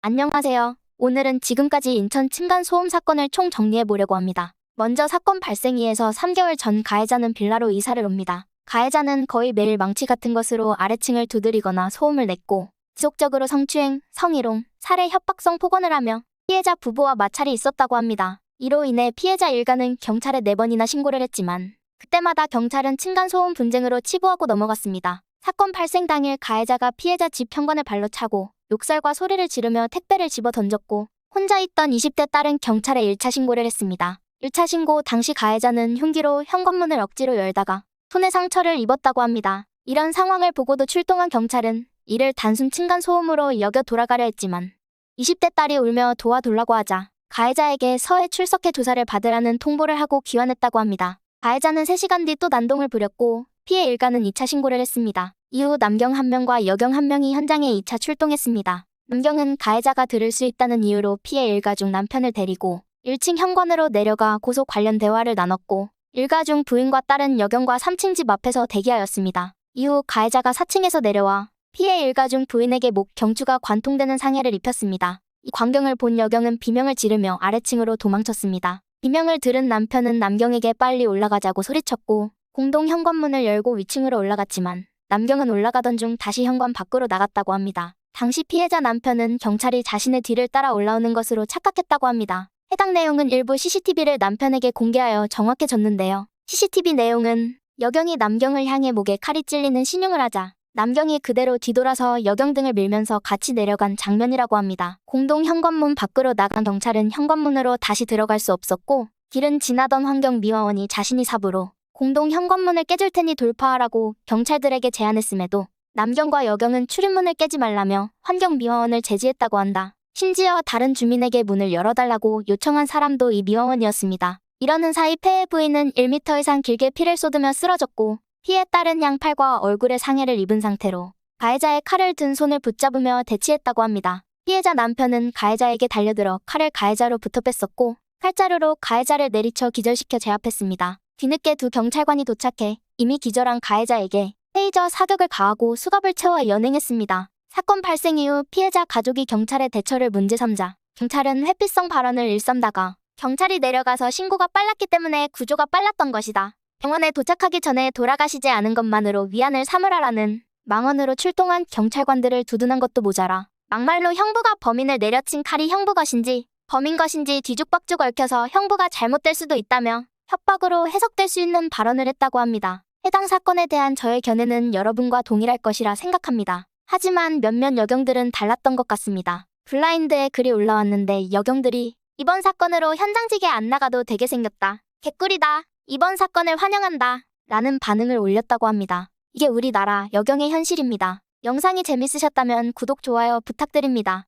안녕하세요. 오늘은 지금까지 인천 층간소음 사건을 총 정리해 보려고 합니다. 먼저 사건 발생 이에서 3개월 전 가해자는 빌라로 이사를 옵니다. 가해자는 거의 매일 망치 같은 것으로 아래층을 두드리거나 소음을 냈고 지속적으로 성추행, 성희롱, 살해 협박성 폭언을 하며 피해자 부부와 마찰이 있었다고 합니다. 이로 인해 피해자 일가는 경찰에 4번이나 신고를 했지만 그때마다 경찰은 층간소음 분쟁으로 치부하고 넘어갔습니다. 사건 발생 당일 가해자가 피해자 집 현관을 발로 차고 욕설과 소리를 지르며 택배를 집어 던졌고 혼자 있던 20대 딸은 경찰에 1차 신고를 했습니다. 1차 신고 당시 가해자는 흉기로 현관문을 억지로 열다가 손에 상처를 입었다고 합니다. 이런 상황을 보고도 출동한 경찰은 이를 단순 층간소음으로 여겨 돌아가려 했지만 20대 딸이 울며 도와달라고 하자 가해자에게 서해 출석해 조사를 받으라는 통보를 하고 귀환했다고 합니다. 가해자는 3시간 뒤 또 난동을 부렸고 피해 일가는 2차 신고를 했습니다. 이후 남경 1명과 여경 1명이 현장에 2차 출동했습니다. 남경은 가해자가 들을 수 있다는 이유로 피해 일가 중 남편을 데리고 1층 현관으로 내려가 고소 관련 대화를 나눴고 일가 중 부인과 딸은 여경과 3층 집 앞에서 대기하였습니다. 이후 가해자가 4층에서 내려와 피해 일가 중 부인에게 목 경추가 관통되는 상해를 입혔습니다. 이 광경을 본 여경은 비명을 지르며 아래층으로 도망쳤습니다. 비명을 들은 남편은 남경에게 빨리 올라가자고 소리쳤고 공동 현관문을 열고 위층으로 올라갔지만 남경은 올라가던 중 다시 현관 밖으로 나갔다고 합니다. 당시 피해자 남편은 경찰이 자신의 뒤를 따라 올라오는 것으로 착각했다고 합니다. 해당 내용은 일부 CCTV를 남편에게 공개하여 정확해졌는데요. CCTV 내용은 여경이 남경을 향해 목에 칼이 찔리는 신용을 하자 남경이 그대로 뒤돌아서 여경 등을 밀면서 같이 내려간 장면이라고 합니다. 공동 현관문 밖으로 나간 경찰은 현관문으로 다시 들어갈 수 없었고 길은 지나던 환경미화원이 자신이 삽으로 공동 현관문을 깨줄 테니 돌파하라고 경찰들에게 제안했음에도 남경과 여경은 출입문을 깨지 말라며 환경미화원을 제지했다고 한다. 심지어 다른 주민에게 문을 열어달라고 요청한 사람도 이 미화원이었습니다. 이러는 사이 폐해 부인은 1m 이상 길게 피를 쏟으며 쓰러졌고 피해 딸은 양팔과 얼굴에 상해를 입은 상태로 가해자의 칼을 든 손을 붙잡으며 대치했다고 합니다. 피해자 남편은 가해자에게 달려들어 칼을 가해자로부터 뺐었고 칼자루로 가해자를 내리쳐 기절시켜 제압했습니다. 뒤늦게 두 경찰관이 도착해 이미 기절한 가해자에게 테이저 사격을 가하고 수갑을 채워 연행했습니다. 사건 발생 이후 피해자 가족이 경찰의 대처를 문제 삼자 경찰은 회피성 발언을 일삼다가 경찰이 내려가서 신고가 빨랐기 때문에 구조가 빨랐던 것이다. 병원에 도착하기 전에 돌아가시지 않은 것만으로 위안을 삼으라라는 망언으로 출동한 경찰관들을 두둔한 것도 모자라 막말로 형부가 범인을 내려친 칼이 형부 것인지 범인 것인지 뒤죽박죽 얽혀서 형부가 잘못될 수도 있다며 협박으로 해석될 수 있는 발언을 했다고 합니다. 해당 사건에 대한 저의 견해는 여러분과 동일할 것이라 생각합니다. 하지만 몇몇 여경들은 달랐던 것 같습니다. 블라인드에 글이 올라왔는데 여경들이 이번 사건으로 현장직에 안 나가도 되게 생겼다. 개꿀이다. 이번 사건을 환영한다. 라는 반응을 올렸다고 합니다. 이게 우리나라 여경의 현실입니다. 영상이 재밌으셨다면 구독, 좋아요 부탁드립니다.